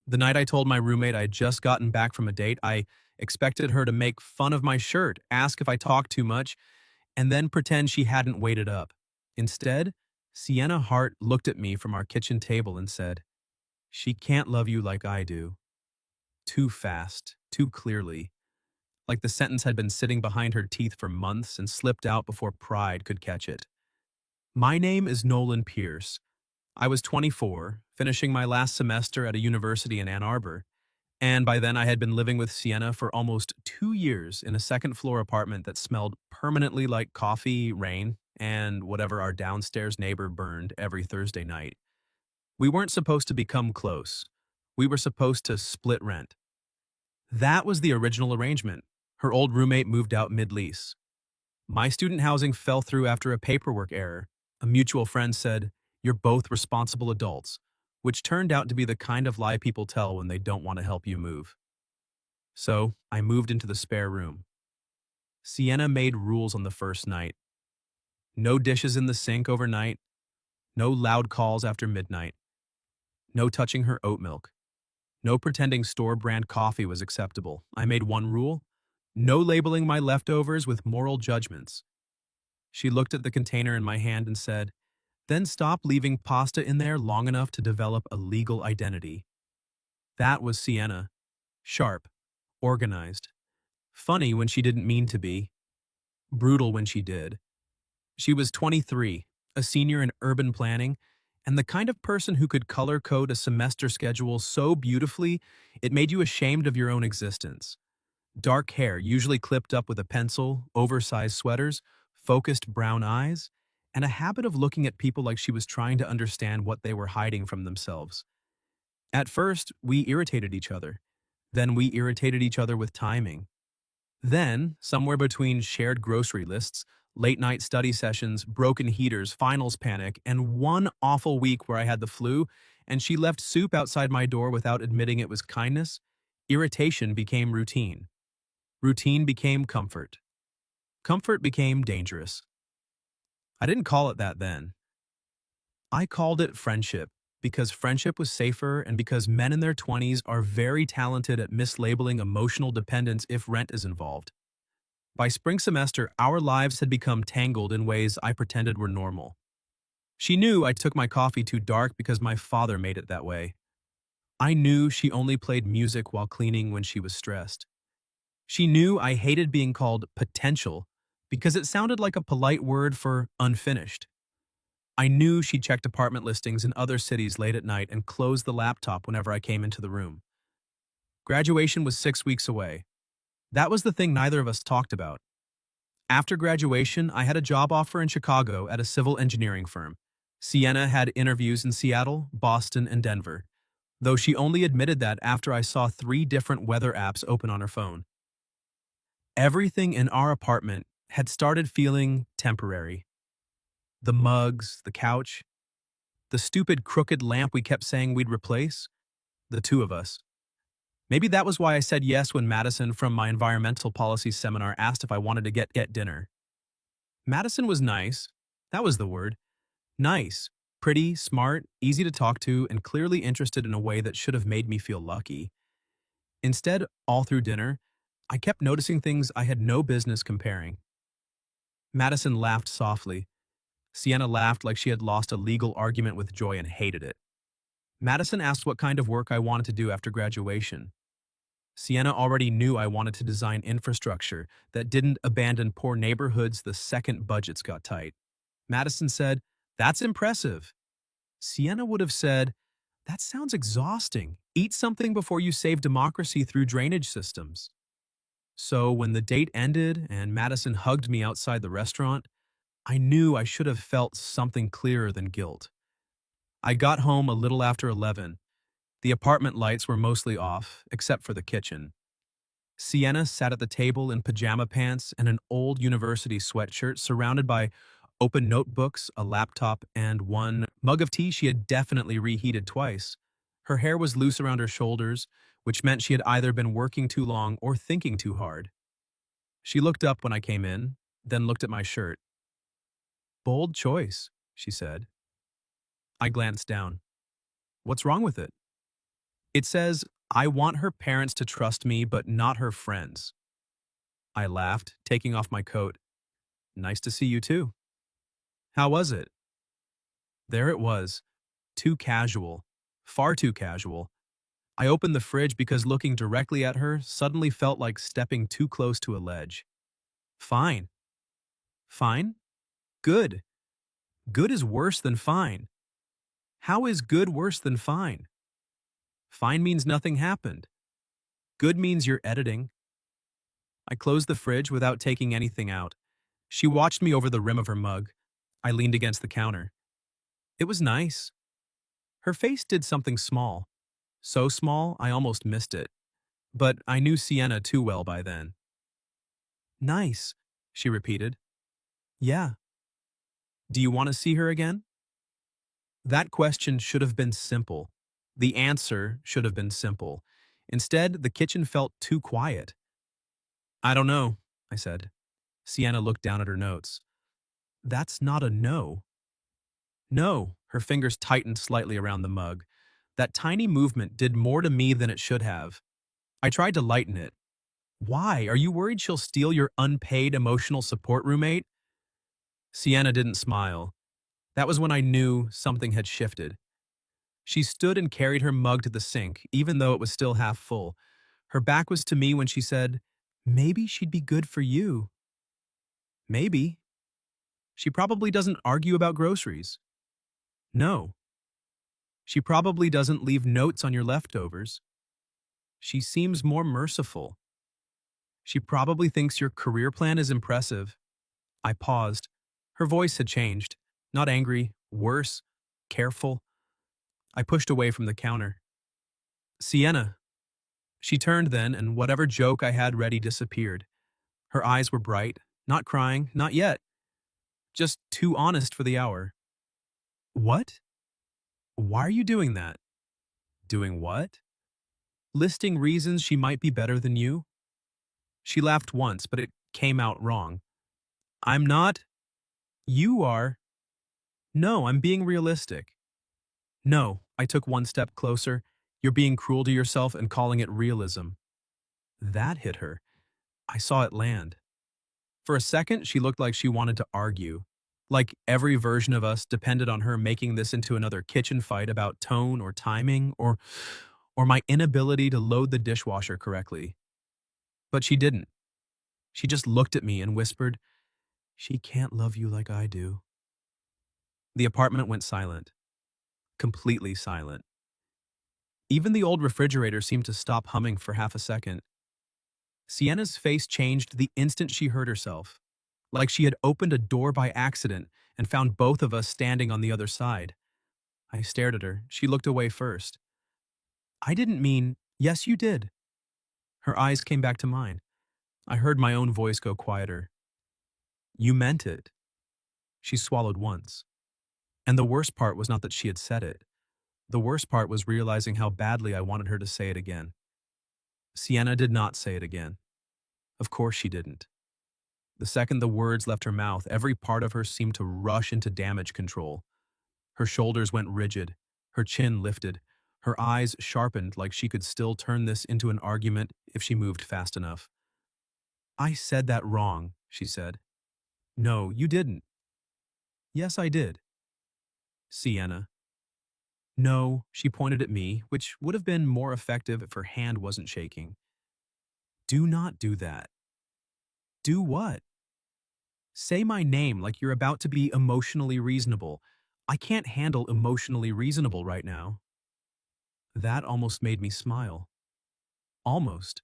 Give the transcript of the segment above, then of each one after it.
The night I told my roommate I had just gotten back from a date, I expected her to make fun of my shirt, ask if I talked too much, and then pretend she hadn't waited up. Instead, Sienna Hart looked at me from our kitchen table and said, "She can't love you like I do." Too fast, too clearly, like the sentence had been sitting behind her teeth for months and slipped out before pride could catch it. My name is Nolan Pierce. I was 24, finishing my last semester at a university in Ann Arbor, and by then I had been living with Sienna for almost 2 years in a second-floor apartment that smelled permanently like coffee, rain, and whatever our downstairs neighbor burned every Thursday night. We weren't supposed to become close. We were supposed to split rent. That was the original arrangement. Her old roommate moved out mid-lease. My student housing fell through after a paperwork error. A mutual friend said, "You're both responsible adults," which turned out to be the kind of lie people tell when they don't want to help you move. So, I moved into the spare room. Sienna made rules on the first night. No dishes in the sink overnight, no loud calls after midnight, no touching her oat milk, no pretending store-brand coffee was acceptable. I made one rule: no labeling my leftovers with moral judgments. She looked at the container in my hand and said, "Then stop leaving pasta in there long enough to develop a legal identity." That was Sienna. Sharp, organized, funny when she didn't mean to be, brutal when she did. She was 23, a senior in urban planning, and the kind of person who could color code a semester schedule so beautifully it made you ashamed of your own existence. Dark hair, usually clipped up with a pencil, oversized sweaters, focused brown eyes, and a habit of looking at people like she was trying to understand what they were hiding from themselves. At first, we irritated each other. Then we irritated each other with timing. Then, somewhere between shared grocery lists, late-night study sessions, broken heaters, finals panic, and one awful week where I had the flu, and she left soup outside my door without admitting it was kindness, irritation became routine. Routine became comfort. Comfort became dangerous. I didn't call it that then. I called it friendship, because friendship was safer and because men in their 20s are very talented at mislabeling emotional dependence if rent is involved. By spring semester, our lives had become tangled in ways I pretended were normal. She knew I took my coffee too dark because my father made it that way. I knew she only played music while cleaning when she was stressed. She knew I hated being called potential because it sounded like a polite word for unfinished. I knew she checked apartment listings in other cities late at night and closed the laptop whenever I came into the room. Graduation was 6 weeks away. That was the thing neither of us talked about. After graduation, I had a job offer in Chicago at a civil engineering firm. Sienna had interviews in Seattle, Boston, and Denver, though she only admitted that after I saw 3 different weather apps open on her phone. Everything in our apartment had started feeling temporary. The mugs, the couch, the stupid crooked lamp we kept saying we'd replace, the two of us. Maybe that was why I said yes when Madison from my environmental policy seminar asked if I wanted to get dinner. Madison was nice. That was the word. Nice. Pretty, smart, easy to talk to, and clearly interested in a way that should have made me feel lucky. Instead, all through dinner, I kept noticing things I had no business comparing. Madison laughed softly. Sienna laughed like she had lost a legal argument with joy and hated it. Madison asked what kind of work I wanted to do after graduation. Sienna already knew I wanted to design infrastructure that didn't abandon poor neighborhoods the second budgets got tight. Madison said, "That's impressive." Sienna would have said, "That sounds exhausting. Eat something before you save democracy through drainage systems." So when the date ended and Madison hugged me outside the restaurant, I knew I should have felt something clearer than guilt. I got home a little after 11. The apartment lights were mostly off, except for the kitchen. Sienna sat at the table in pajama pants and an old university sweatshirt surrounded by open notebooks, a laptop, and one mug of tea she had definitely reheated twice. Her hair was loose around her shoulders, which meant she had either been working too long or thinking too hard. She looked up when I came in, then looked at my shirt. "Bold choice," she said. I glanced down. "What's wrong with it?" It says, I want her parents to trust me, but not her friends. I laughed, taking off my coat. Nice to see you too. How was it? There it was. Too casual. Far too casual. I opened the fridge because looking directly at her suddenly felt like stepping too close to a ledge. Fine. Fine? Good. Good is worse than fine. How is good worse than fine? Fine means nothing happened. Good means you're editing. I closed the fridge without taking anything out. She watched me over the rim of her mug. I leaned against the counter. It was nice. Her face did something small. So small, I almost missed it. But I knew Sienna too well by then. Nice, she repeated. Yeah. Do you want to see her again? That question should have been simple. The answer should have been simple. Instead, the kitchen felt too quiet. I don't know, I said. Sienna looked down at her notes. That's not a no. No, her fingers tightened slightly around the mug. That tiny movement did more to me than it should have. I tried to lighten it. Why? Are you worried she'll steal your unpaid emotional support roommate? Sienna didn't smile. That was when I knew something had shifted. She stood and carried her mug to the sink, even though it was still half full. Her back was to me when she said, maybe she'd be good for you. Maybe. She probably doesn't argue about groceries. No. She probably doesn't leave notes on your leftovers. She seems more merciful. She probably thinks your career plan is impressive. I paused. Her voice had changed. Not angry, worse, careful. I pushed away from the counter. Sienna. She turned then, and whatever joke I had ready disappeared. Her eyes were bright, not crying, not yet. Just too honest for the hour. What? Why are you doing that? Doing what? Listing reasons she might be better than you? She laughed once, but it came out wrong. I'm not. You are. No, I'm being realistic. No, I took one step closer. You're being cruel to yourself and calling it realism. That hit her. I saw it land. For a second, she looked like she wanted to argue. Like every version of us depended on her making this into another kitchen fight about tone or timing or my inability to load the dishwasher correctly. But she didn't. She just looked at me and whispered, she can't love you like I do. The apartment went silent. Completely silent. Even the old refrigerator seemed to stop humming for half a second. Sienna's face changed the instant she heard herself, like she had opened a door by accident and found both of us standing on the other side. I stared at her. She looked away first. I didn't mean, yes, you did. Her eyes came back to mine. I heard my own voice go quieter. You meant it. She swallowed once. And the worst part was not that she had said it. The worst part was realizing how badly I wanted her to say it again. Sienna did not say it again. Of course she didn't. The second the words left her mouth, every part of her seemed to rush into damage control. Her shoulders went rigid, her chin lifted, her eyes sharpened like she could still turn this into an argument if she moved fast enough. I said that wrong, she said. No, you didn't. Yes, I did. Sienna. No, she pointed at me, which would have been more effective if her hand wasn't shaking. Do not do that. Do what? Say my name like you're about to be emotionally reasonable. I can't handle emotionally reasonable right now. That almost made me smile. Almost.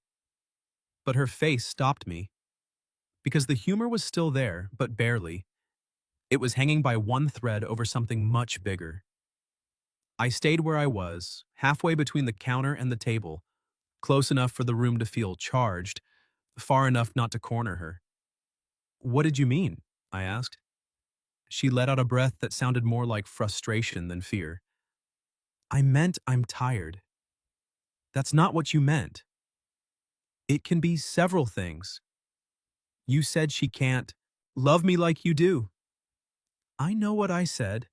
But her face stopped me. Because the humor was still there, but barely. It was hanging by one thread over something much bigger. I stayed where I was, halfway between the counter and the table, close enough for the room to feel charged, far enough not to corner her. What did you mean? I asked. She let out a breath that sounded more like frustration than fear. I meant I'm tired. That's not what you meant. It can be several things. You said she can't love me like you do. I know what I said.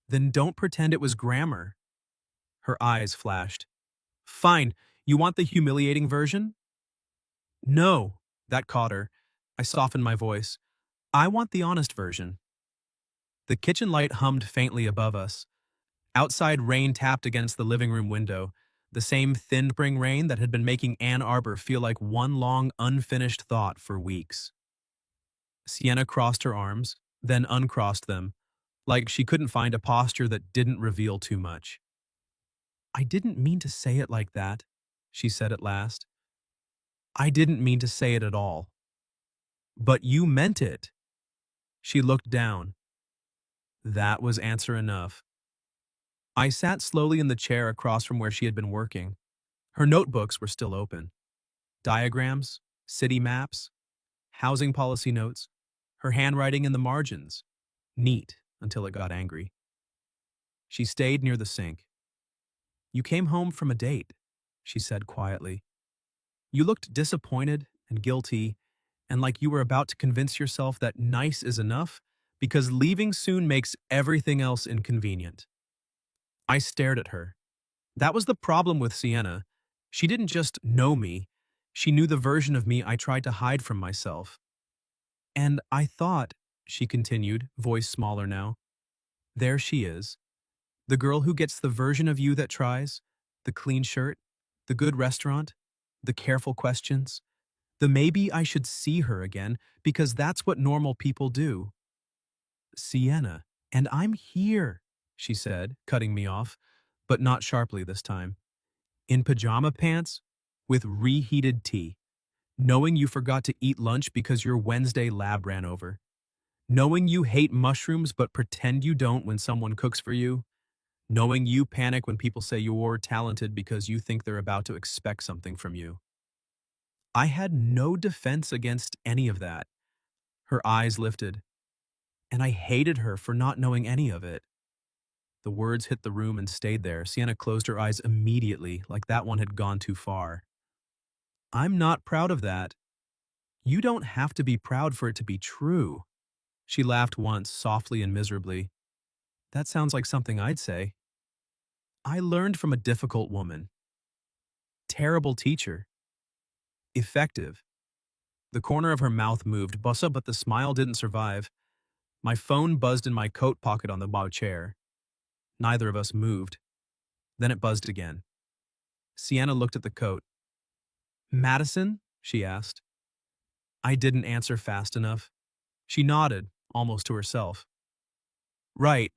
Then don't pretend it was grammar. Her eyes flashed. Fine, you want the humiliating version? No, that caught her. I softened my voice. I want the honest version. The kitchen light hummed faintly above us. Outside rain tapped against the living room window, the same thin spring rain that had been making Ann Arbor feel like one long, unfinished thought for weeks. Sienna crossed her arms, then uncrossed them, like she couldn't find a posture that didn't reveal too much. I didn't mean to say it like that, she said at last. I didn't mean to say it at all. But you meant it. She looked down. That was answer enough. I sat slowly in the chair across from where she had been working. Her notebooks were still open. Diagrams, city maps, housing policy notes, her handwriting in the margins. Neat until it got angry. She stayed near the sink. You came home from a date, she said quietly. You looked disappointed and guilty, and like you were about to convince yourself that nice is enough because leaving soon makes everything else inconvenient. I stared at her. That was the problem with Sienna. She didn't just know me, she knew the version of me I tried to hide from myself. And I thought, she continued, voice smaller now, there she is. The girl who gets the version of you that tries, the clean shirt, the good restaurant, the careful questions, the maybe I should see her again because that's what normal people do. Sienna, and I'm here, she said, cutting me off, but not sharply this time. In pajama pants, with reheated tea, knowing you forgot to eat lunch because your Wednesday lab ran over, knowing you hate mushrooms but pretend you don't when someone cooks for you, knowing you panic when people say you're talented because you think they're about to expect something from you. I had no defense against any of that. Her eyes lifted, and I hated her for not knowing any of it. The words hit the room and stayed there. Sienna closed her eyes immediately, like that one had gone too far. I'm not proud of that. You don't have to be proud for it to be true. She laughed once, softly and miserably. That sounds like something I'd say. I learned from a difficult woman. Terrible teacher. Effective. The corner of her mouth moved, but the smile didn't survive. My phone buzzed in my coat pocket on the bow chair. Neither of us moved. Then it buzzed again. Sienna looked at the coat. Madison? She asked. I didn't answer fast enough. She nodded, almost to herself. Right.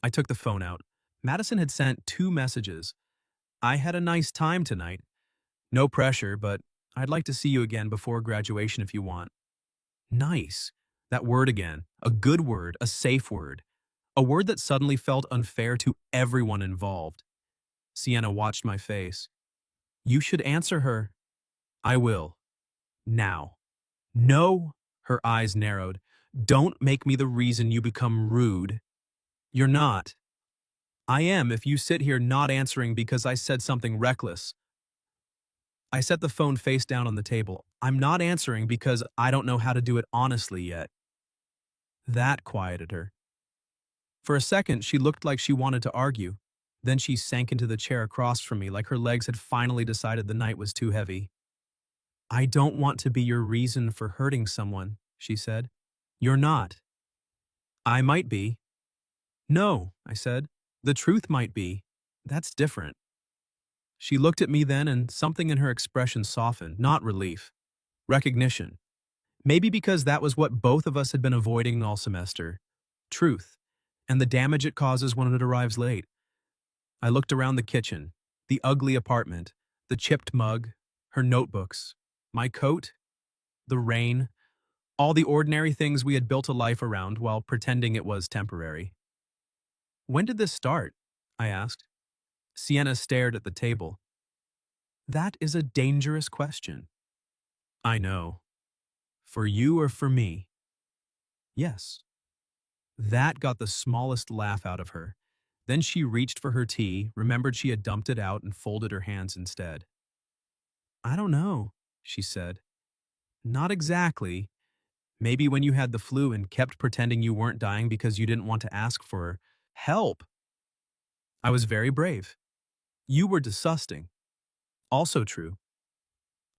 I took the phone out. Madison had sent 2 messages. I had a nice time tonight. No pressure, but I'd like to see you again before graduation if you want. Nice. That word again. A good word, a safe word. A word that suddenly felt unfair to everyone involved. Sienna watched my face. You should answer her. I will. Now. No, her eyes narrowed. Don't make me the reason you become rude. You're not. I am if you sit here not answering because I said something reckless. I set the phone face down on the table. I'm not answering because I don't know how to do it honestly yet. That quieted her. For a second, she looked like she wanted to argue. Then she sank into the chair across from me like her legs had finally decided the night was too heavy. I don't want to be your reason for hurting someone, she said. You're not. I might be. No, I said. The truth might be. That's different. She looked at me then and something in her expression softened, not relief. Recognition. Maybe because that was what both of us had been avoiding all semester. Truth. And the damage it causes when it arrives late. I looked around the kitchen, the ugly apartment, the chipped mug, her notebooks, my coat, the rain, all the ordinary things we had built a life around while pretending it was temporary. When did this start? I asked. Sienna stared at the table. That is a dangerous question. I know. For you or for me? Yes. That got the smallest laugh out of her. Then she reached for her tea, remembered she had dumped it out, and folded her hands instead. I don't know, she said. Not exactly. Maybe when you had the flu and kept pretending you weren't dying because you didn't want to ask for help. I was very brave. You were disgusting. Also true.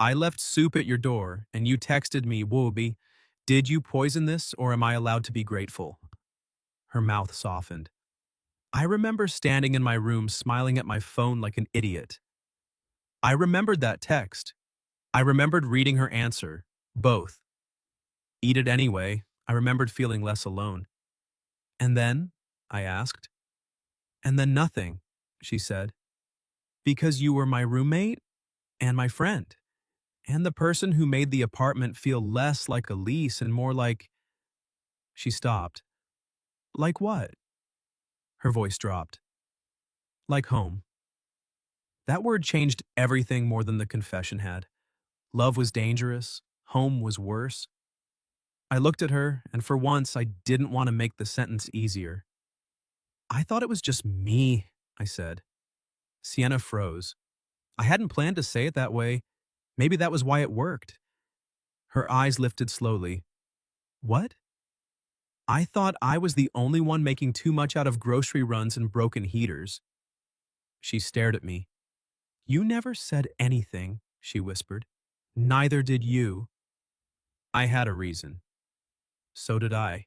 I left soup at your door, and you texted me, Wooby, did you poison this, or am I allowed to be grateful? Her mouth softened. I remember standing in my room smiling at my phone like an idiot. I remembered that text. I remembered reading her answer. Both. Eat it anyway. I remembered feeling less alone. And then? I asked. And then nothing, she said. Because you were my roommate and my friend, and the person who made the apartment feel less like a lease and more like. She stopped. Like what? Her voice dropped. Like home. That word changed everything more than the confession had. Love was dangerous. Home was worse. I looked at her, and for once I didn't want to make the sentence easier. I thought it was just me, I said. Sienna froze. I hadn't planned to say it that way. Maybe that was why it worked. Her eyes lifted slowly. What? I thought I was the only one making too much out of grocery runs and broken heaters. She stared at me. You never said anything, she whispered. Neither did you. I had a reason. So did I.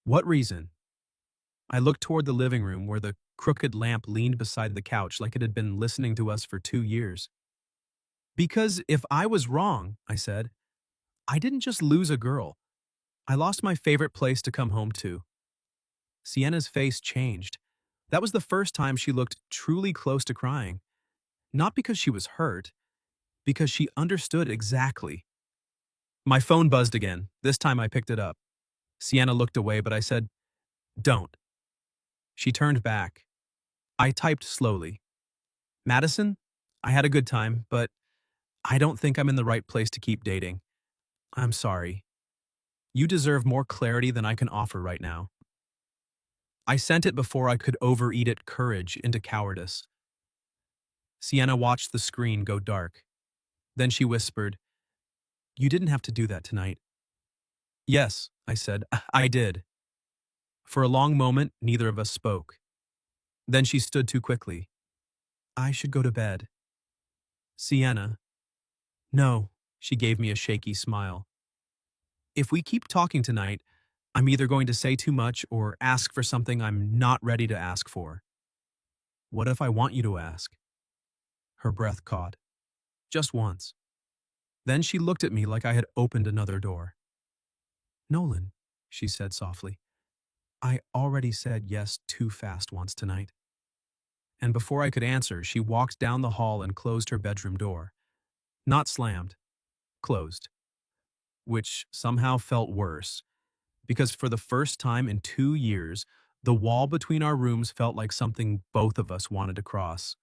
What reason? I looked toward the living room where the crooked lamp leaned beside the couch like it had been listening to us for 2 years. Because if I was wrong, I said, I didn't just lose a girl. I lost my favorite place to come home to. Sienna's face changed. That was the first time she looked truly close to crying. Not because she was hurt, because she understood exactly. My phone buzzed again. This time I picked it up. Sienna looked away, but I said, Don't. She turned back. I typed slowly. Madison, I had a good time, but I don't think I'm in the right place to keep dating. I'm sorry. You deserve more clarity than I can offer right now. I sent it before I could overeat it courage into cowardice. Sienna watched the screen go dark. Then she whispered, You didn't have to do that tonight. Yes, I said, I did. For a long moment, neither of us spoke. Then she stood too quickly. I should go to bed. Sienna. No, she gave me a shaky smile. If we keep talking tonight, I'm either going to say too much or ask for something I'm not ready to ask for. What if I want you to ask? Her breath caught. Just once. Then she looked at me like I had opened another door. Nolan, she said softly, I already said yes too fast once tonight. And before I could answer, she walked down the hall and closed her bedroom door. Not slammed, closed. Which somehow felt worse, because for the first time in 2 years, the wall between our rooms felt like something both of us wanted to cross.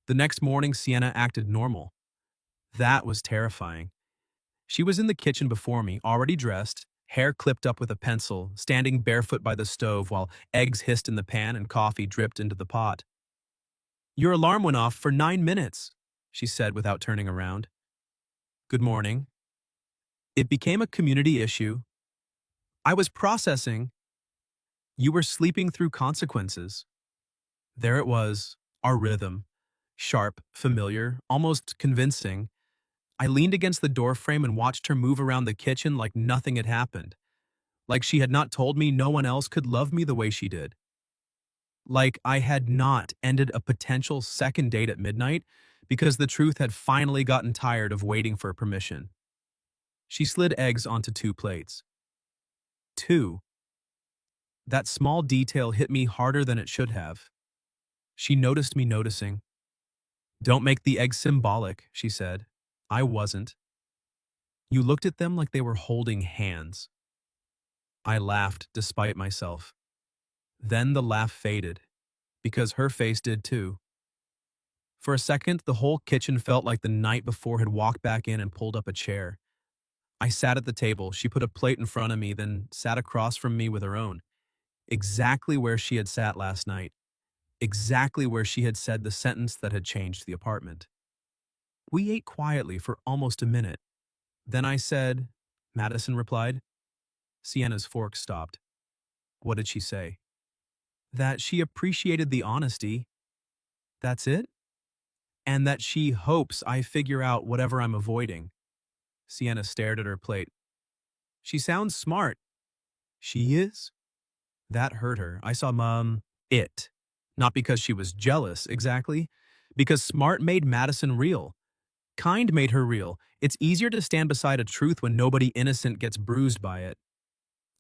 The next morning, Sienna acted normal. That was terrifying. She was in the kitchen before me, already dressed, hair clipped up with a pencil, standing barefoot by the stove while eggs hissed in the pan and coffee dripped into the pot. Your alarm went off for 9 minutes, she said without turning around. Good morning. It became a community issue. I was processing. You were sleeping through consequences. There it was, our rhythm. Sharp, familiar, almost convincing. I leaned against the doorframe and watched her move around the kitchen like nothing had happened. Like she had not told me no one else could love me the way she did. Like I had not ended a potential second date at midnight because the truth had finally gotten tired of waiting for permission. She slid eggs onto 2 plates. 2. That small detail hit me harder than it should have. She noticed me noticing. Don't make the eggs symbolic, she said. I wasn't. You looked at them like they were holding hands. I laughed despite myself. Then the laugh faded, because her face did too. For a second, the whole kitchen felt like the night before had walked back in and pulled up a chair. I sat at the table. She put a plate in front of me, then sat across from me with her own, exactly where she had sat last night, exactly where she had said the sentence that had changed the apartment. We ate quietly for almost a minute. Then I said, Madison replied. Sienna's fork stopped. What did she say? That she appreciated the honesty. That's it? and that she hopes I figure out whatever I'm avoiding. Sienna stared at her plate. She sounds smart. She is? That hurt her. I saw it. Not because she was jealous, exactly. Because smart made Madison real. Kind made her real. It's easier to stand beside a truth when nobody innocent gets bruised by it.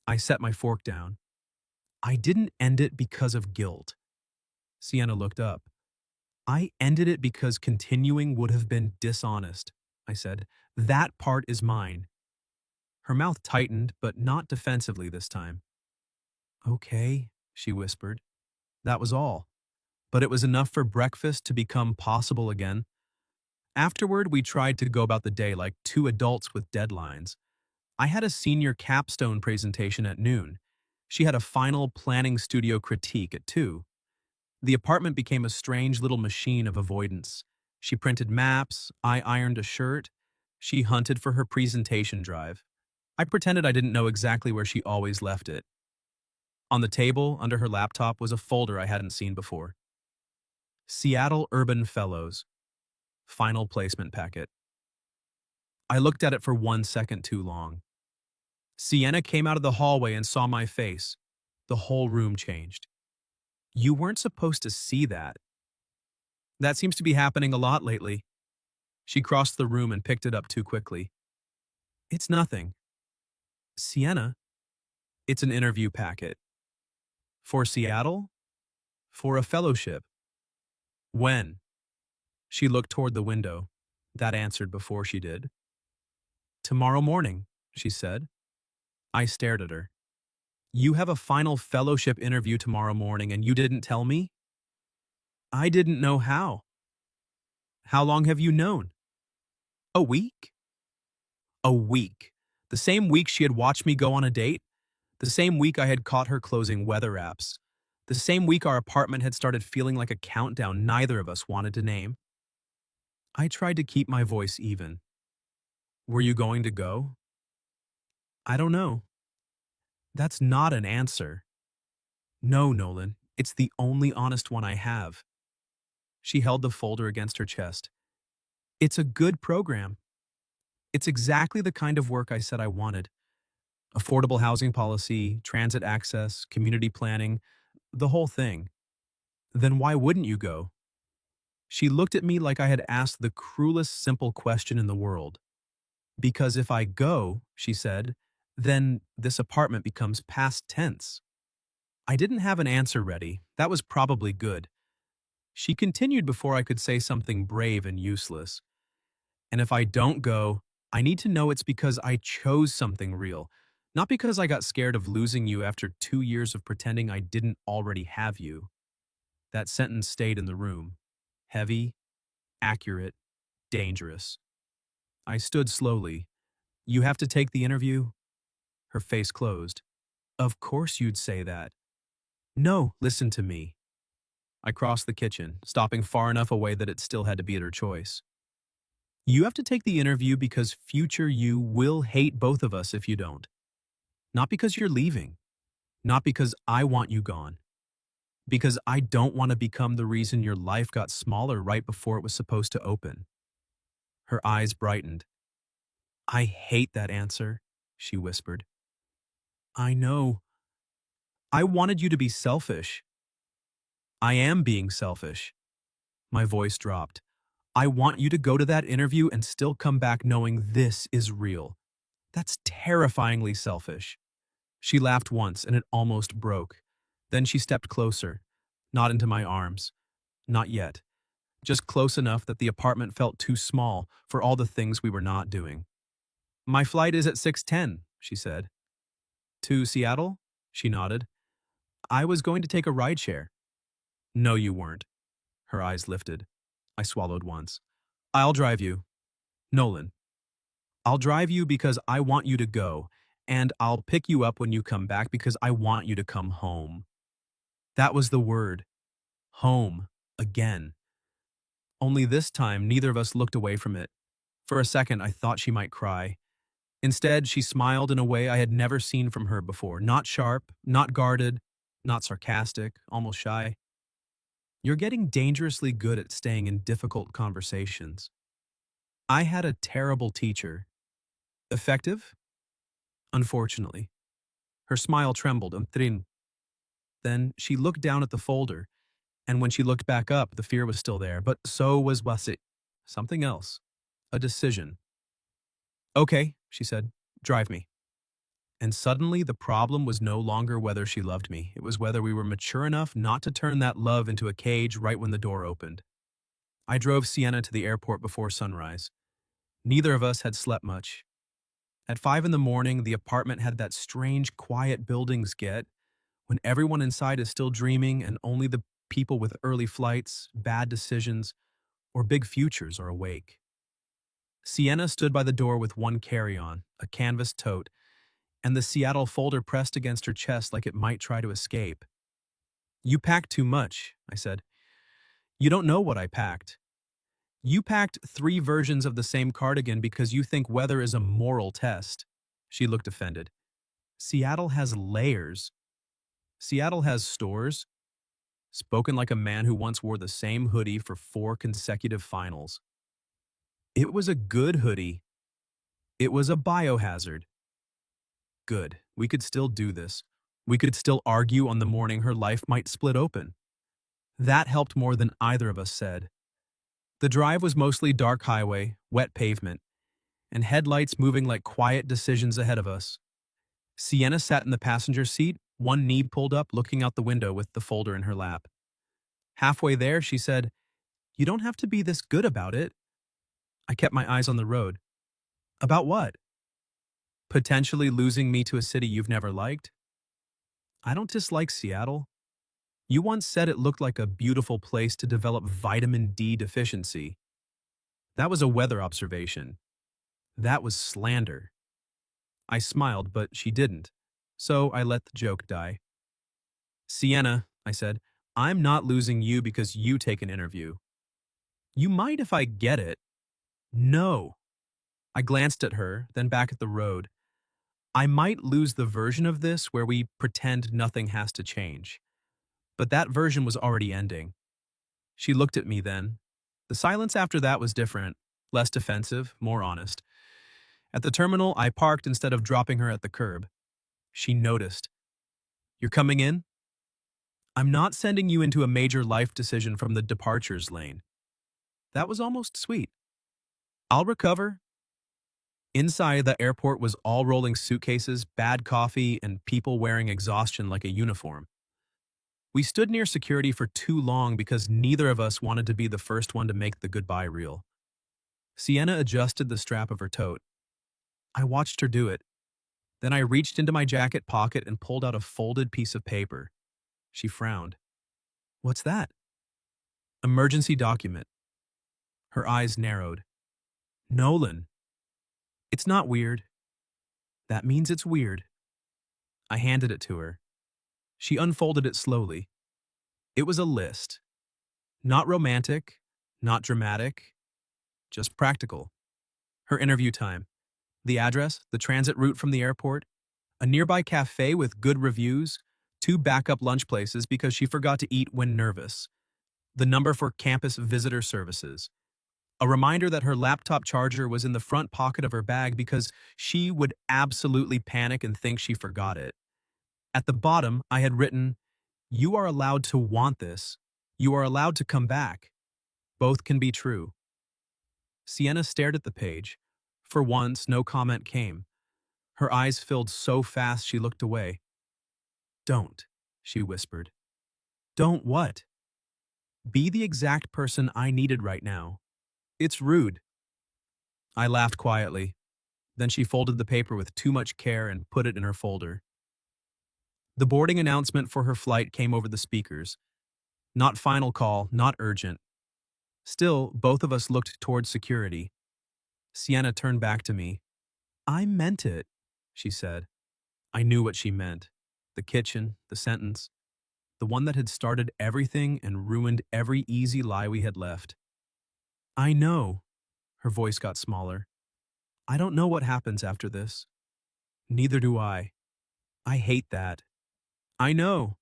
I set my fork down. I didn't end it because of guilt. Sienna looked up. I ended it because continuing would have been dishonest, I said. That part is mine. Her mouth tightened, but not defensively this time. Okay, she whispered. That was all. But it was enough for breakfast to become possible again. Afterward, we tried to go about the day like two adults with deadlines. I had a senior capstone presentation at noon. She had a final planning studio critique at 2. The apartment became a strange little machine of avoidance. She printed maps, I ironed a shirt, she hunted for her presentation drive. I pretended I didn't know exactly where she always left it. On the table, under her laptop, was a folder I hadn't seen before. Seattle Urban Fellows. Final placement packet. I looked at it for 1 second too long. Sienna came out of the hallway and saw my face. The whole room changed. You weren't supposed to see that. That seems to be happening a lot lately. She crossed the room and picked it up too quickly. It's nothing. Sienna, it's an interview packet. For Seattle? For a fellowship. When? She looked toward the window. That answered before she did. Tomorrow morning, she said. I stared at her. You have a final fellowship interview tomorrow morning and you didn't tell me? I didn't know how. How long have you known? A week? A week. The same week she had watched me go on a date? The same week I had caught her closing weather apps? The same week our apartment had started feeling like a countdown neither of us wanted to name? I tried to keep my voice even. Were you going to go? I don't know. That's not an answer. No, Nolan, it's the only honest one I have. She held the folder against her chest. It's a good program. It's exactly the kind of work I said I wanted. Affordable housing policy, transit access, community planning, the whole thing. Then why wouldn't you go? She looked at me like I had asked the cruelest simple question in the world. Because if I go, she said, then this apartment becomes past tense. I didn't have an answer ready. That was probably good. She continued before I could say something brave and useless. And if I don't go, I need to know it's because I chose something real, not because I got scared of losing you after 2 years of pretending I didn't already have you. That sentence stayed in the room. Heavy, accurate, dangerous. I stood slowly. You have to take the interview? Her face closed. Of course you'd say that. No, listen to me. I crossed the kitchen, stopping far enough away that it still had to be at her choice. You have to take the interview because future you will hate both of us if you don't. Not because you're leaving. Not because I want you gone. Because I don't want to become the reason your life got smaller right before it was supposed to open. Her eyes brightened. I hate that answer, she whispered. I know. I wanted you to be selfish. I am being selfish. My voice dropped. I want you to go to that interview and still come back knowing this is real. That's terrifyingly selfish. She laughed once and it almost broke. Then she stepped closer. Not into my arms. Not yet. Just close enough that the apartment felt too small for all the things we were not doing. My flight is at 6:10, she said. To Seattle? She nodded. I was going to take a rideshare. No, you weren't. Her eyes lifted. I swallowed once. I'll drive you. Nolan. I'll drive you because I want you to go, and I'll pick you up when you come back because I want you to come home. That was the word. Home. Again. Only this time, neither of us looked away from it. For a second, I thought she might cry. Instead, she smiled in a way I had never seen from her before. Not sharp, not guarded, not sarcastic, almost shy. You're getting dangerously good at staying in difficult conversations. I had a terrible teacher. Effective? Unfortunately. Her smile trembled. Then she looked down at the folder, and when she looked back up, the fear was still there, but so was Wasi. Something else. A decision. Okay, she said, drive me. And suddenly the problem was no longer whether she loved me. It was whether we were mature enough not to turn that love into a cage right when the door opened. I drove Sienna to the airport before sunrise. Neither of us had slept much. At 5 in the morning, the apartment had that strange, quiet buildings get when everyone inside is still dreaming and only the people with early flights, bad decisions, or big futures are awake. Sienna stood by the door with one carry-on, a canvas tote, and the Seattle folder pressed against her chest like it might try to escape. You packed too much, I said. You don't know what I packed. You packed 3 versions of the same cardigan because you think weather is a moral test. She looked offended. Seattle has layers. Seattle has stores. Spoken like a man who once wore the same hoodie for 4 consecutive finals. It was a good hoodie. It was a biohazard. Good. We could still do this. We could still argue on the morning her life might split open. That helped more than either of us said. The drive was mostly dark highway, wet pavement, and headlights moving like quiet decisions ahead of us. Sienna sat in the passenger seat, one knee pulled up, looking out the window with the folder in her lap. Halfway there, she said, "You don't have to be this good about it." I kept my eyes on the road. About what? Potentially losing me to a city you've never liked? I don't dislike Seattle. You once said it looked like a beautiful place to develop vitamin D deficiency. That was a weather observation. That was slander. I smiled, but she didn't. So I let the joke die. Sienna, I said, I'm not losing you because you take an interview. You might if I get it. No. I glanced at her, then back at the road. I might lose the version of this where we pretend nothing has to change. But that version was already ending. She looked at me then. The silence after that was different, less defensive, more honest. At the terminal, I parked instead of dropping her at the curb. She noticed. You're coming in? I'm not sending you into a major life decision from the departures lane. That was almost sweet. I'll recover. Inside, the airport was all rolling suitcases, bad coffee, and people wearing exhaustion like a uniform. We stood near security for too long because neither of us wanted to be the first one to make the goodbye reel. Sienna adjusted the strap of her tote. I watched her do it. Then I reached into my jacket pocket and pulled out a folded piece of paper. She frowned. What's that? Emergency document. Her eyes narrowed. Nolan. It's not weird. That means it's weird. I handed it to her. She unfolded it slowly. It was a list. Not romantic, not dramatic, just practical. Her interview time. The address, the transit route from the airport, a nearby cafe with good reviews, 2 backup lunch places because she forgot to eat when nervous, the number for campus visitor services, a reminder that her laptop charger was in the front pocket of her bag because she would absolutely panic and think she forgot it. At the bottom, I had written, "You are allowed to want this. You are allowed to come back. Both can be true." Sienna stared at the page. For once, no comment came. Her eyes filled so fast she looked away. Don't, she whispered. Don't what? Be the exact person I needed right now. It's rude. I laughed quietly. Then she folded the paper with too much care and put it in her folder. The boarding announcement for her flight came over the speakers. Not final call, not urgent. Still, both of us looked toward security. Sienna turned back to me. I meant it, she said. I knew what she meant. The kitchen, the sentence, the one that had started everything and ruined every easy lie we had left. I know. Her voice got smaller. I don't know what happens after this. Neither do I. I hate that. I know.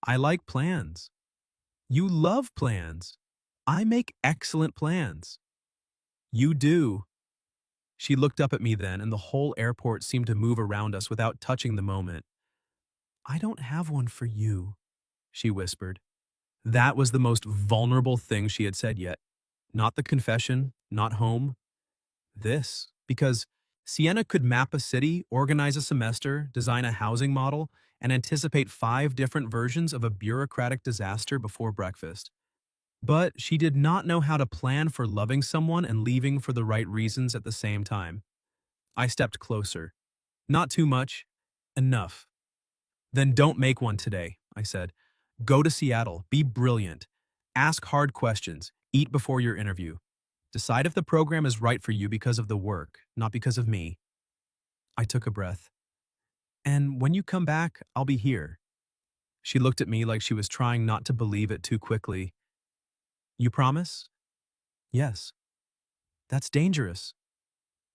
I like plans. You love plans. I make excellent plans. You do. She looked up at me then, and the whole airport seemed to move around us without touching the moment. I don't have one for you, she whispered. That was the most vulnerable thing she had said yet. Not the confession, not home. This. Because Sienna could map a city, organize a semester, design a housing model, and anticipate 5 different versions of a bureaucratic disaster before breakfast. But she did not know how to plan for loving someone and leaving for the right reasons at the same time. I stepped closer. Not too much. Enough. Then don't make one today, I said. Go to Seattle. Be brilliant. Ask hard questions. Eat before your interview. Decide if the program is right for you because of the work, not because of me. I took a breath. And when you come back, I'll be here. She looked at me like she was trying not to believe it too quickly. You promise? Yes. That's dangerous.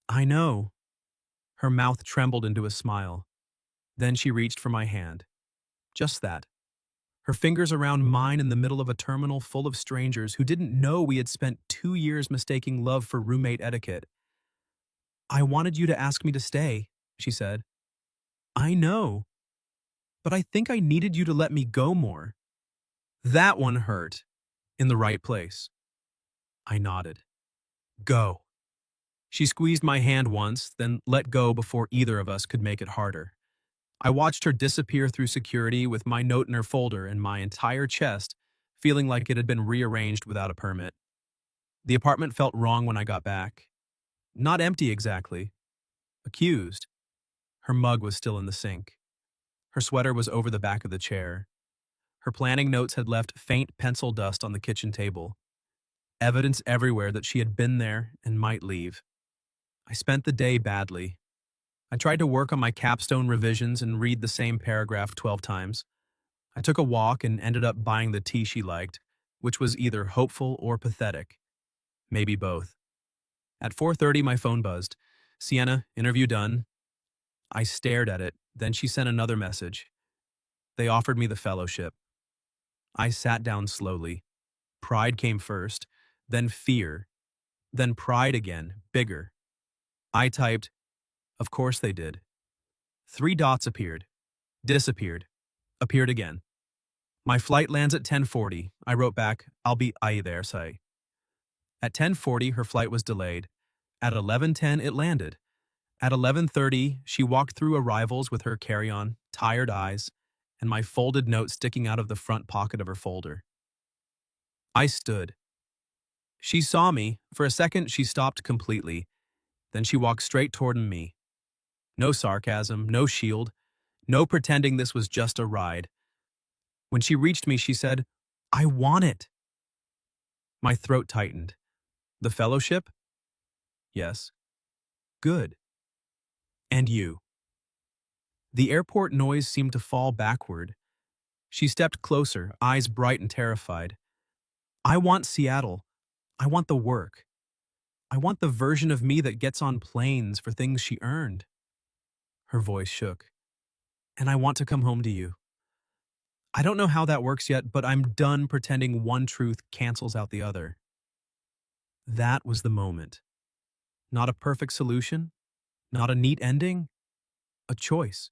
I know. Her mouth trembled into a smile. Then she reached for my hand. Just that. Her fingers around mine in the middle of a terminal full of strangers who didn't know we had spent 2 years mistaking love for roommate etiquette. I wanted you to ask me to stay, she said. I know. But I think I needed you to let me go more. That one hurt. In the right place. I nodded. Go. She squeezed my hand once, then let go before either of us could make it harder. I watched her disappear through security with my note in her folder and my entire chest feeling like it had been rearranged without a permit. The apartment felt wrong when I got back. Not empty exactly. Accused. Her mug was still in the sink. Her sweater was over the back of the chair. Her planning notes had left faint pencil dust on the kitchen table. Evidence everywhere that she had been there and might leave. I spent the day badly. I tried to work on my capstone revisions and read the same paragraph 12 times. I took a walk and ended up buying the tea she liked, which was either hopeful or pathetic. Maybe both. At 4:30, my phone buzzed. Sienna, interview done. I stared at it, then she sent another message. They offered me the fellowship. I sat down slowly. Pride came first, then fear, then pride again, bigger. I typed, of course they did. 3 dots appeared, disappeared, appeared again. My flight lands at 10:40. I wrote back, I'll be there, say. At 10:40, her flight was delayed. At 11:10, it landed. At 11:30, she walked through arrivals with her carry-on, tired eyes, and my folded note sticking out of the front pocket of her folder. I stood. She saw me. For a second, she stopped completely. Then she walked straight toward me. No sarcasm, no shield, no pretending this was just a ride. When she reached me, she said, I want it. My throat tightened. The fellowship? Yes. Good. And you. The airport noise seemed to fall backward. She stepped closer, eyes bright and terrified. I want Seattle. I want the work. I want the version of me that gets on planes for things she earned. Her voice shook. And I want to come home to you. I don't know how that works yet, but I'm done pretending one truth cancels out the other. That was the moment. Not a perfect solution, not a neat ending, a choice.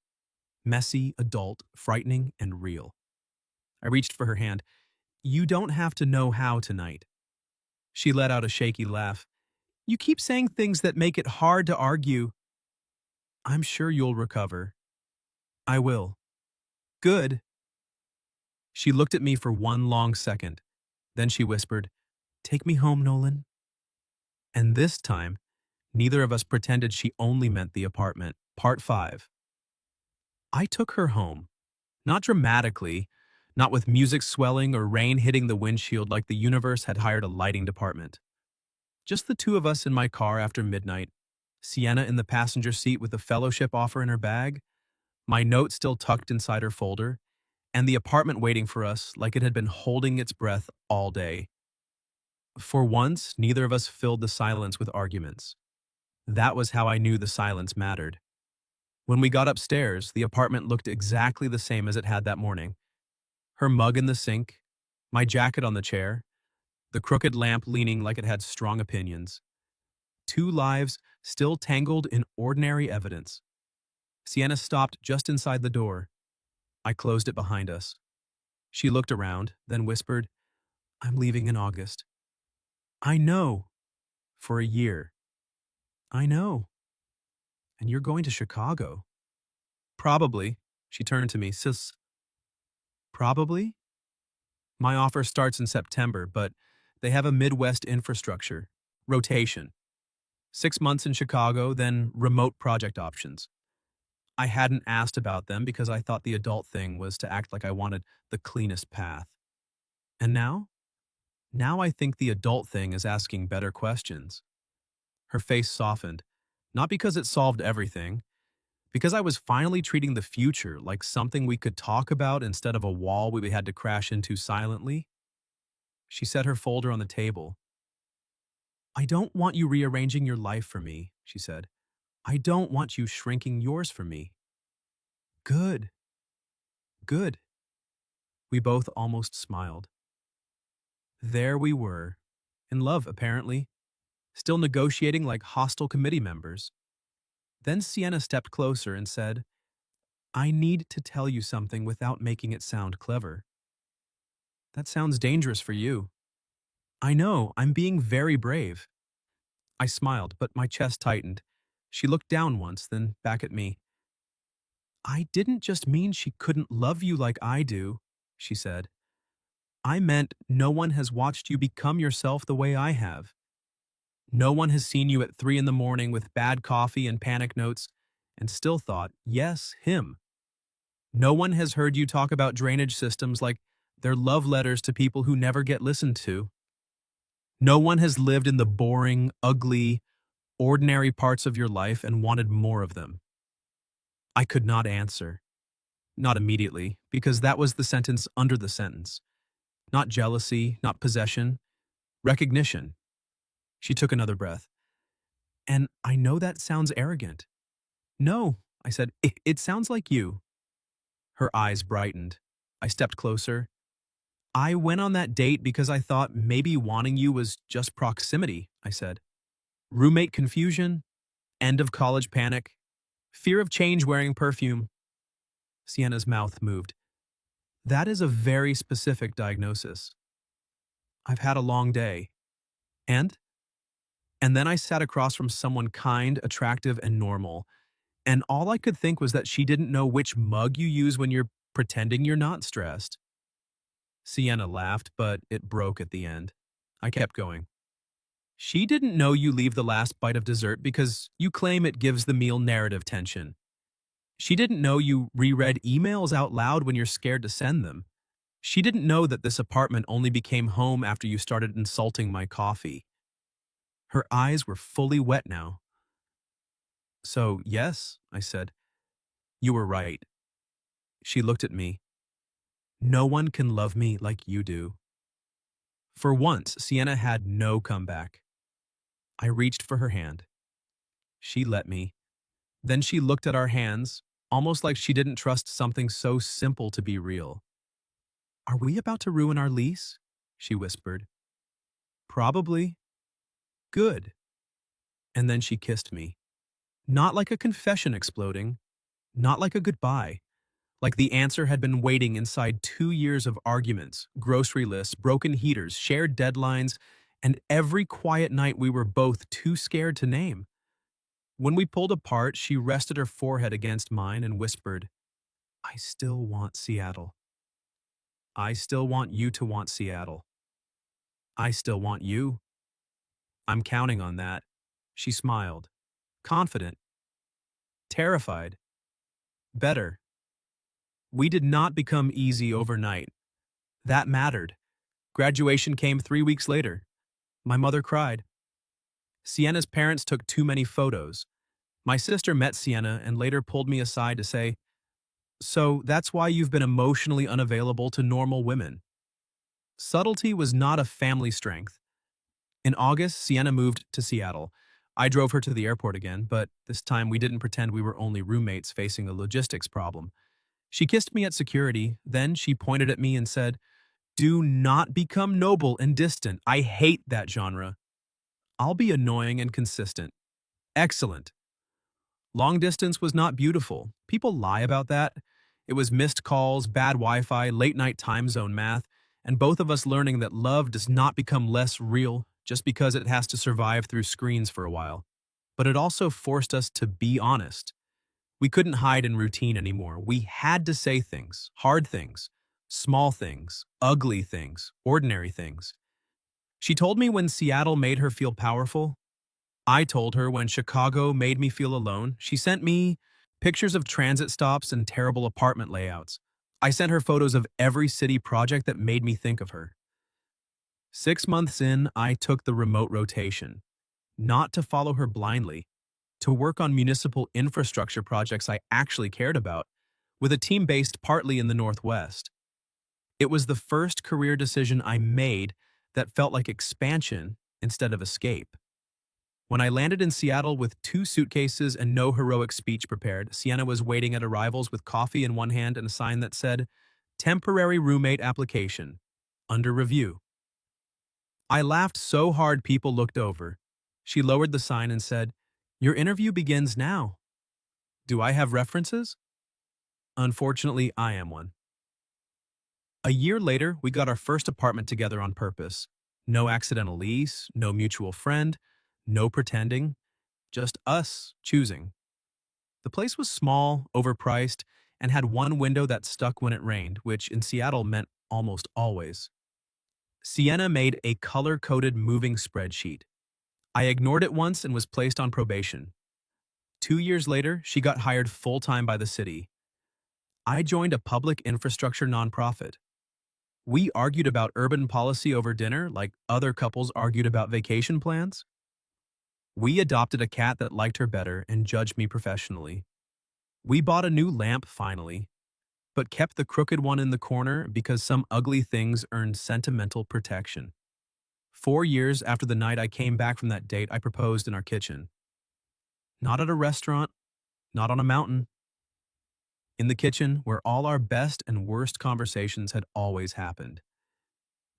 Messy, adult, frightening, and real. I reached for her hand. You don't have to know how tonight. She let out a shaky laugh. You keep saying things that make it hard to argue. I'm sure you'll recover. I will. Good. She looked at me for one long second. Then she whispered, Take me home, Nolan. And this time, neither of us pretended she only meant the apartment. Part 5. I took her home. Not dramatically, not with music swelling or rain hitting the windshield like the universe had hired a lighting department. Just the two of us in my car after midnight, Sienna in the passenger seat with the fellowship offer in her bag, my note still tucked inside her folder, and the apartment waiting for us like it had been holding its breath all day. For once, neither of us filled the silence with arguments. That was how I knew the silence mattered. When we got upstairs, the apartment looked exactly the same as it had that morning. Her mug in the sink, My jacket on the chair, the crooked lamp leaning like it had strong opinions. Two lives still tangled in ordinary evidence. Sienna stopped just inside the door. I closed it behind us. She looked around, then whispered, I'm leaving in August. I know. For a year. I know. And you're going to Chicago. Probably. She turned to me. Sis, probably? My offer starts in September, but they have a Midwest infrastructure. Rotation. 6 months in Chicago, then remote project options. I hadn't asked about them because I thought the adult thing was to act like I wanted the cleanest path. And now? Now I think the adult thing is asking better questions. Her face softened, not because it solved everything, because I was finally treating the future like something we could talk about instead of a wall we had to crash into silently. She set her folder on the table. I don't want you rearranging your life for me, she said. I don't want you shrinking yours for me. Good. Good. We both almost smiled. There we were, in love apparently, still negotiating like hostile committee members. Then Sienna stepped closer and said, I need to tell you something without making it sound clever. That sounds dangerous for you. I know, I'm being very brave. I smiled, but my chest tightened. She looked down once, then back at me. I didn't just mean she couldn't love you like I do, she said. I meant no one has watched you become yourself the way I have. No one has seen you at 3 in the morning with bad coffee and panic notes and still thought, yes, him. No one has heard you talk about drainage systems like they're love letters to people who never get listened to. No one has lived in the boring, ugly, ordinary parts of your life and wanted more of them. I could not answer. Not immediately, because that was the sentence under the sentence. Not jealousy, not possession, recognition. She took another breath. And I know that sounds arrogant. No, I said, it sounds like you. Her eyes brightened. I stepped closer. I went on that date because I thought maybe wanting you was just proximity, I said. Roommate confusion, end of college panic, fear of change wearing perfume. Sienna's mouth moved. That is a very specific diagnosis. I've had a long day. And? And then I sat across from someone kind, attractive, and normal. And all I could think was that she didn't know which mug you use when you're pretending you're not stressed. Sienna laughed, but it broke at the end. I kept going. She didn't know you leave the last bite of dessert because you claim it gives the meal narrative tension. She didn't know you reread emails out loud when you're scared to send them. She didn't know that this apartment only became home after you started insulting my coffee. Her eyes were fully wet now. So, yes, I said, you were right. She looked at me. No one can love me like you do. For once, Sienna had no comeback. I reached for her hand. She let me. Then she looked at our hands, almost like she didn't trust something so simple to be real. Are we about to ruin our lease? She whispered. Probably. Good. And then she kissed me. Not like a confession exploding, not like a goodbye. Like the answer had been waiting inside 2 years of arguments, grocery lists, broken heaters, shared deadlines, and every quiet night we were both too scared to name. When we pulled apart, she rested her forehead against mine and whispered, I still want Seattle. I still want you to want Seattle. I still want you. I'm counting on that. She smiled, confident, terrified, better. We did not become easy overnight. That mattered. Graduation came 3 weeks later. My mother cried. Sienna's parents took too many photos. My sister met Sienna and later pulled me aside to say, so that's why you've been emotionally unavailable to normal women. Subtlety was not a family strength. In August, Sienna moved to Seattle. I drove her to the airport again, but this time we didn't pretend we were only roommates facing a logistics problem. She kissed me at security, then she pointed at me and said, Do not become noble and distant. I hate that genre. I'll be annoying and consistent. Excellent. Long distance was not beautiful. People lie about that. It was missed calls, bad Wi-Fi, late-night time zone math, and both of us learning that love does not become less real just because it has to survive through screens for a while. But it also forced us to be honest. We couldn't hide in routine anymore. We had to say things, hard things, small things, ugly things, ordinary things. She told me when Seattle made her feel powerful. I told her when Chicago made me feel alone. She sent me pictures of transit stops and terrible apartment layouts. I sent her photos of every city project that made me think of her. 6 months in, I took the remote rotation, not to follow her blindly, to work on municipal infrastructure projects I actually cared about, with a team based partly in the Northwest. It was the first career decision I made that felt like expansion instead of escape. When I landed in Seattle with 2 suitcases and no heroic speech prepared, Sienna was waiting at arrivals with coffee in one hand and a sign that said, "Temporary roommate application. Under review." I laughed so hard people looked over. She lowered the sign and said, "Your interview begins now." Do I have references? Unfortunately, I am one. A year later, we got our first apartment together on purpose. No accidental lease, no mutual friend, no pretending, just us choosing. The place was small, overpriced, and had one window that stuck when it rained, which in Seattle meant almost always. Sienna made a color-coded moving spreadsheet. I ignored it once and was placed on probation. 2 years later, she got hired full-time by the city. I joined a public infrastructure nonprofit. We argued about urban policy over dinner like other couples argued about vacation plans. We adopted a cat that liked her better and judged me professionally. We bought a new lamp finally, but kept the crooked one in the corner because some ugly things earned sentimental protection. 4 years after the night I came back from that date, I proposed in our kitchen. Not at a restaurant, not on a mountain. In the kitchen, where all our best and worst conversations had always happened.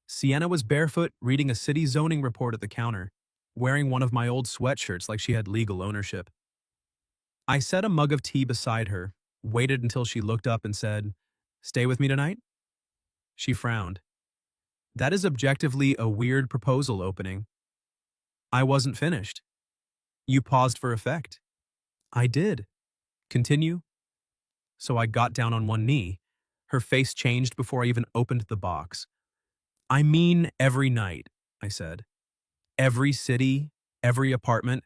Sienna was barefoot, reading a city zoning report at the counter, wearing one of my old sweatshirts like she had legal ownership. I set a mug of tea beside her, waited until she looked up and said, "Stay with me tonight?" She frowned. That is objectively a weird proposal opening. I wasn't finished. You paused for effect. I did. Continue. So I got down on one knee. Her face changed before I even opened the box. "I mean every night," I said. "Every city, every apartment,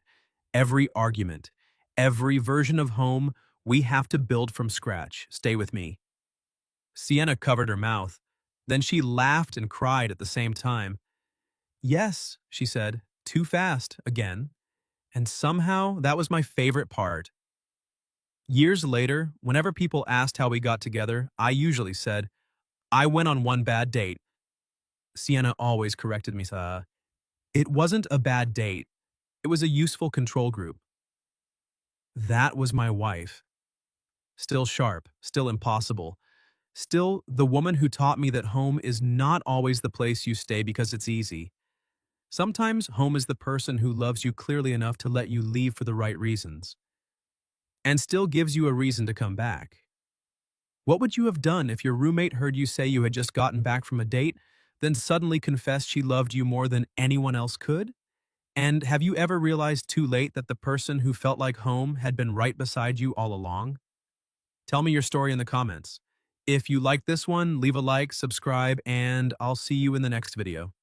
every argument, every version of home we have to build from scratch. Stay with me." Sienna covered her mouth. Then she laughed and cried at the same time. "Yes," she said, "too fast, again." And somehow that was my favorite part. Years later, whenever people asked how we got together, I usually said, "I went on one bad date." Sienna always corrected me, "It wasn't a bad date. It was a useful control group." That was my wife. Still sharp, still impossible. Still the woman who taught me that home is not always the place you stay because it's easy. Sometimes home is the person who loves you clearly enough to let you leave for the right reasons, and still gives you a reason to come back. What would you have done if your roommate heard you say you had just gotten back from a date, then suddenly confessed she loved you more than anyone else could? And have you ever realized too late that the person who felt like home had been right beside you all along? Tell me your story in the comments. If you like this one, leave a like, subscribe, and I'll see you in the next video.